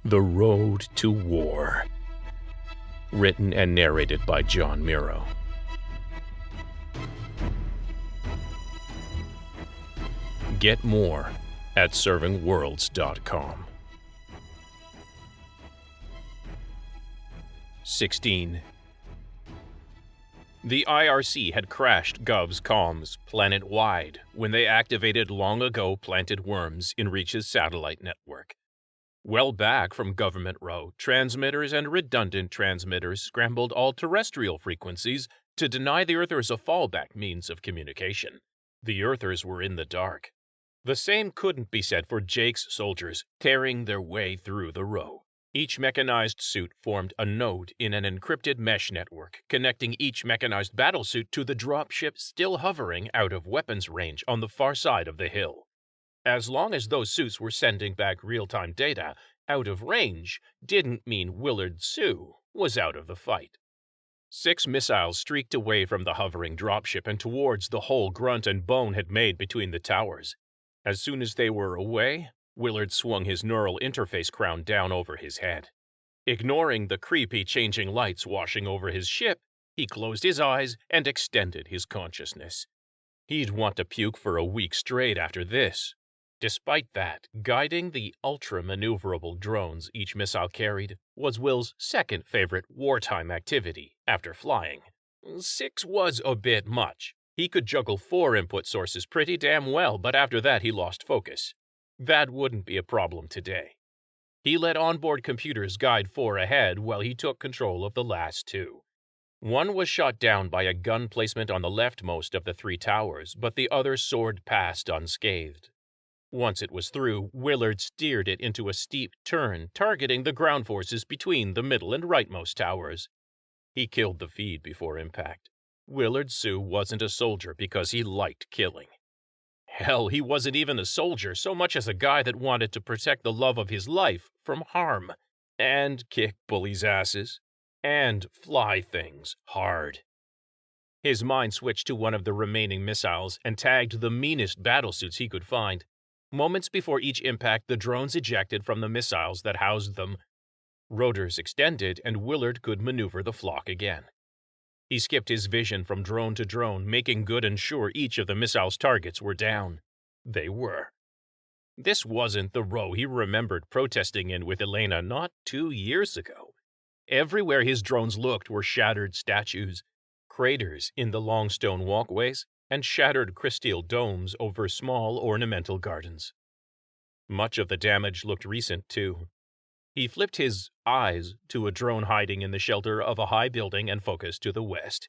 The Road to War. Written and narrated by John Miro. Get more at servingworlds.com. 16. The IRC had crashed Gov's comms planet-wide when they activated long-ago planted worms in Reach's satellite network. Well back from Government Row, transmitters and redundant transmitters scrambled all terrestrial frequencies to deny the Earthers a fallback means of communication. The Earthers were in the dark. The same couldn't be said for Jake's soldiers tearing their way through the Row. Each mechanized suit formed a node in an encrypted mesh network, connecting each mechanized battlesuit to the dropship still hovering out of weapons range on the far side of the hill. As long as those suits were sending back real-time data, out of range didn't mean Willard Sue was out of the fight. 6 missiles streaked away from the hovering dropship and towards the hole Grunt and Bone had made between the towers. As soon as they were away, Willard swung his neural interface crown down over his head. Ignoring the creepy changing lights washing over his ship, he closed his eyes and extended his consciousness. He'd want to puke for a week straight after this. Despite that, guiding the ultra-maneuverable drones each missile carried was Will's second favorite wartime activity after flying. 6 was a bit much. He could juggle 4 input sources pretty damn well, but after that he lost focus. That wouldn't be a problem today. He let onboard computers guide 4 ahead while he took control of the last 2. One was shot down by a gun placement on the leftmost of the 3 towers, but the other soared past unscathed. Once it was through, Willard steered it into a steep turn, targeting the ground forces between the middle and rightmost towers. He killed the feed before impact. Willard Sue wasn't a soldier because he liked killing. Hell, he wasn't even a soldier so much as a guy that wanted to protect the love of his life from harm, and kick bullies' asses, and fly things hard. His mind switched to one of the remaining missiles and tagged the meanest battlesuits he could find. Moments before each impact, the drones ejected from the missiles that housed them. Rotors extended, and Willard could maneuver the flock again. He skipped his vision from drone to drone, making good and sure each of the missile's targets were down. They were. This wasn't the Row he remembered protesting in with Elena not 2 years ago. Everywhere his drones looked were shattered statues, craters in the long stone walkways, and shattered crystal domes over small ornamental gardens. Much of the damage looked recent, too. He flipped his eyes to a drone hiding in the shelter of a high building and focused to the west.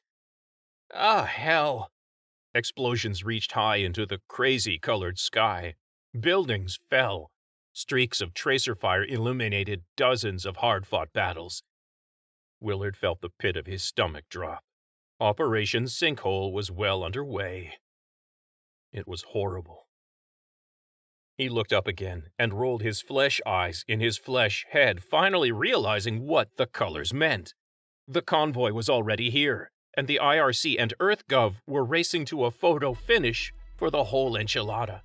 Ah, hell! Explosions reached high into the crazy-colored sky. Buildings fell. Streaks of tracer fire illuminated dozens of hard-fought battles. Willard felt the pit of his stomach drop. Operation Sinkhole was well underway. It was horrible. He looked up again and rolled his flesh eyes in his flesh head, finally realizing what the colors meant. The convoy was already here, and the IRC and EarthGov were racing to a photo finish for the whole enchilada.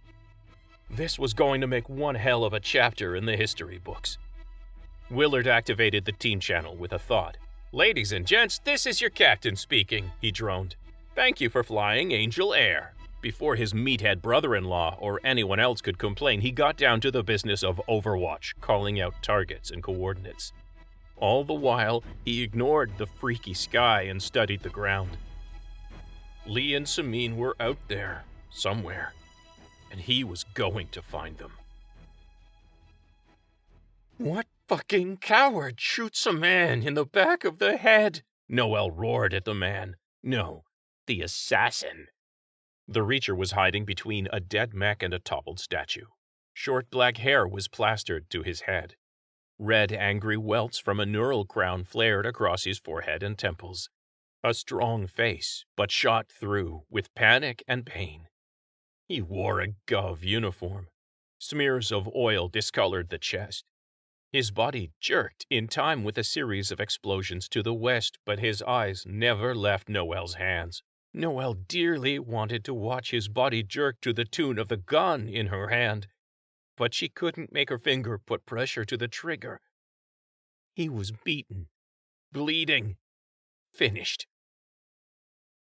This was going to make one hell of a chapter in the history books. Willard activated the team channel with a thought. "Ladies and gents, this is your captain speaking," he droned. "Thank you for flying Angel Air." Before his meathead brother-in-law or anyone else could complain, he got down to the business of Overwatch, calling out targets and coordinates. All the while, he ignored the freaky sky and studied the ground. Lee and Samin were out there, somewhere, and he was going to find them. "What fucking coward shoots a man in the back of the head?" Noel roared at the man. No, the assassin. The Reacher was hiding between a dead mech and a toppled statue. Short black hair was plastered to his head. Red, angry welts from a neural crown flared across his forehead and temples. A strong face, but shot through with panic and pain. He wore a Gov uniform. Smears of oil discolored the chest. His body jerked in time with a series of explosions to the west, but his eyes never left Noel's hands. Noel dearly wanted to watch his body jerk to the tune of the gun in her hand, but she couldn't make her finger put pressure to the trigger He was beaten, bleeding, finished.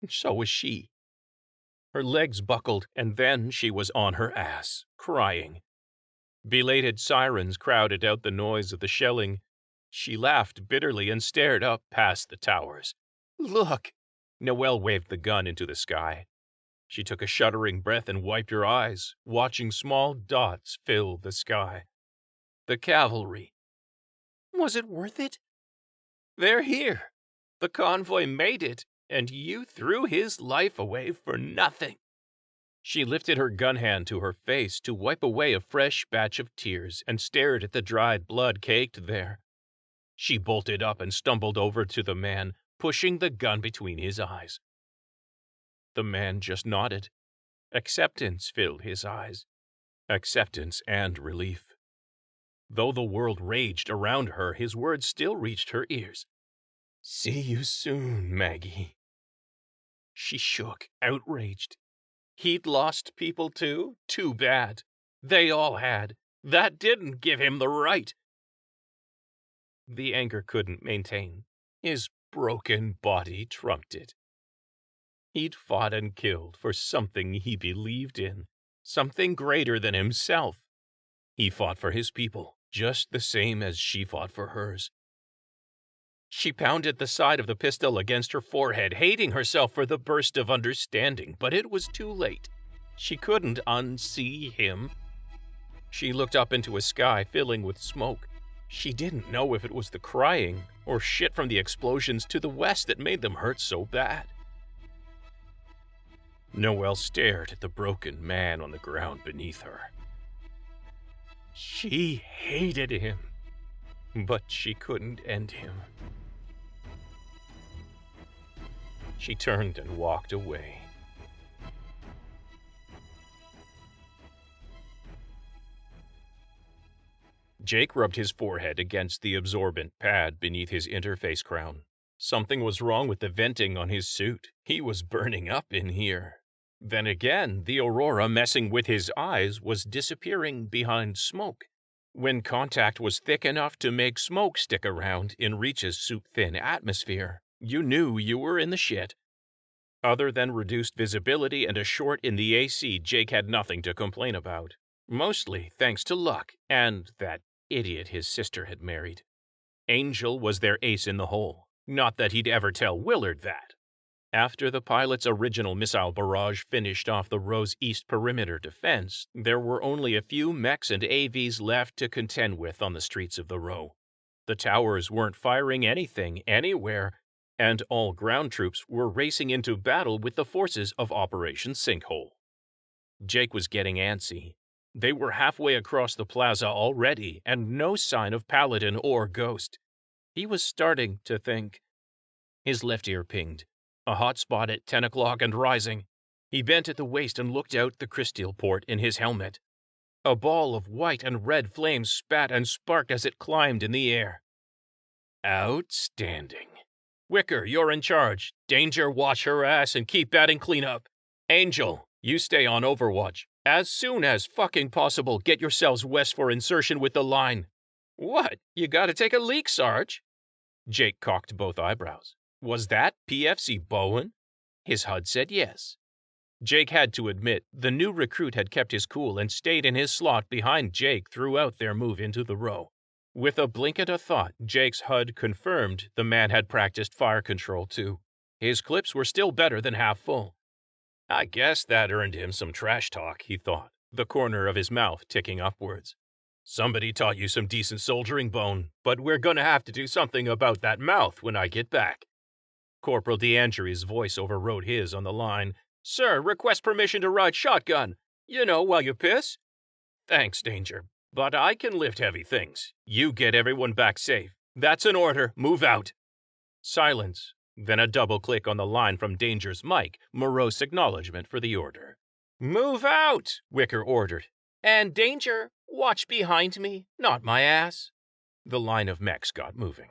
And so was she. Her legs buckled, and then she was on her ass, crying. Belated sirens crowded out the noise of the shelling. She laughed bitterly and stared up past the towers. "Look!" Noelle waved the gun into the sky. She took a shuddering breath and wiped her eyes, watching small dots fill the sky. The cavalry. Was it worth it? They're here. The convoy made it, and you threw his life away for nothing. She lifted her gun hand to her face to wipe away a fresh batch of tears and stared at the dried blood caked there. She bolted up and stumbled over to the man, pushing the gun between his eyes. The man just nodded. Acceptance filled his eyes. Acceptance and relief. Though the world raged around her, his words still reached her ears. "See you soon, Maggie." She shook, outraged. He'd lost people too? Too bad. They all had. That didn't give him the right. The anger couldn't maintain. His broken body trumped it. He'd fought and killed for something he believed in, something greater than himself. He fought for his people, just the same as she fought for hers. She pounded the side of the pistol against her forehead, hating herself for the burst of understanding, but it was too late. She couldn't unsee him. She looked up into a sky filling with smoke. She didn't know if it was the crying or shit from the explosions to the west that made them hurt so bad. Noelle stared at the broken man on the ground beneath her. She hated him, but she couldn't end him. She turned and walked away. Jake rubbed his forehead against the absorbent pad beneath his interface crown. Something was wrong with the venting on his suit. He was burning up in here. Then again, the aurora messing with his eyes was disappearing behind smoke. When contact was thick enough to make smoke stick around in Reach's suit-thin atmosphere, you knew you were in the shit. Other than reduced visibility and a short in the AC, Jake had nothing to complain about. Mostly thanks to luck and that idiot his sister had married. Angel was their ace in the hole. Not that he'd ever tell Willard that. After the pilot's original missile barrage finished off the row's east perimeter defense, there were only a few mechs and AVs left to contend with on the streets of the row. The towers weren't firing anything anywhere, and all ground troops were racing into battle with the forces of Operation Sinkhole. Jake was getting antsy. They were halfway across the plaza already, and no sign of Paladin or Ghost. He was starting to think. His left ear pinged. A hot spot at 10 o'clock and rising. He bent at the waist and looked out the crystal port in his helmet. A ball of white and red flames spat and sparked as it climbed in the air. Outstanding. Wicker, you're in charge. Danger, watch her ass and keep batting cleanup. Angel, you stay on Overwatch. As soon as fucking possible, get yourselves west for insertion with the line. What? You gotta take a leak, Sarge? Jake cocked both eyebrows. Was that PFC Bowen? His HUD said yes. Jake had to admit the new recruit had kept his cool and stayed in his slot behind Jake throughout their move into the row. With a blink and a thought, Jake's HUD confirmed the man had practiced fire control too. His clips were still better than half full. I guess that earned him some trash talk, he thought, the corner of his mouth ticking upwards. Somebody taught you some decent soldiering, Bone, but we're gonna have to do something about that mouth when I get back. Corporal DeAndre's voice overrode his on the line. Sir, request permission to ride shotgun. You know, while you piss. Thanks, Danger, but I can lift heavy things. You get everyone back safe. That's an order. Move out. Silence. Then a double click on the line from Danger's mic, morose acknowledgement for the order. Move out, Wicker ordered. And Danger, watch behind me, not my ass. The line of mechs got moving.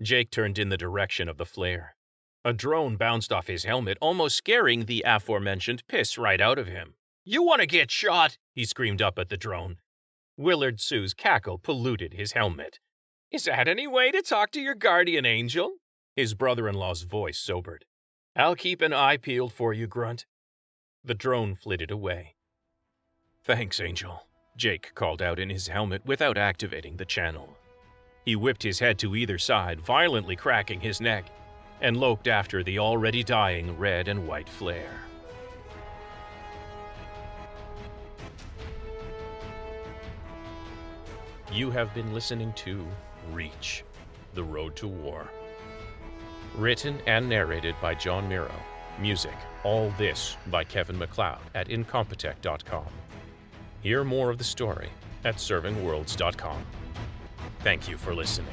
Jake turned in the direction of the flare. A drone bounced off his helmet, almost scaring the aforementioned piss right out of him. You want to get shot? He screamed up at the drone. Willard Sue's cackle polluted his helmet. Is that any way to talk to your guardian angel? His brother-in-law's voice sobered. I'll keep an eye peeled for you, Grunt. The drone flitted away. Thanks, Angel, Jake called out in his helmet without activating the channel. He whipped his head to either side, violently cracking his neck, and loped after the already dying red and white flare. You have been listening to Reach, The Road to War. Written and narrated by John Miro. Music, All This by Kevin MacLeod at Incompetech.com. Hear more of the story at ServingWorlds.com. Thank you for listening.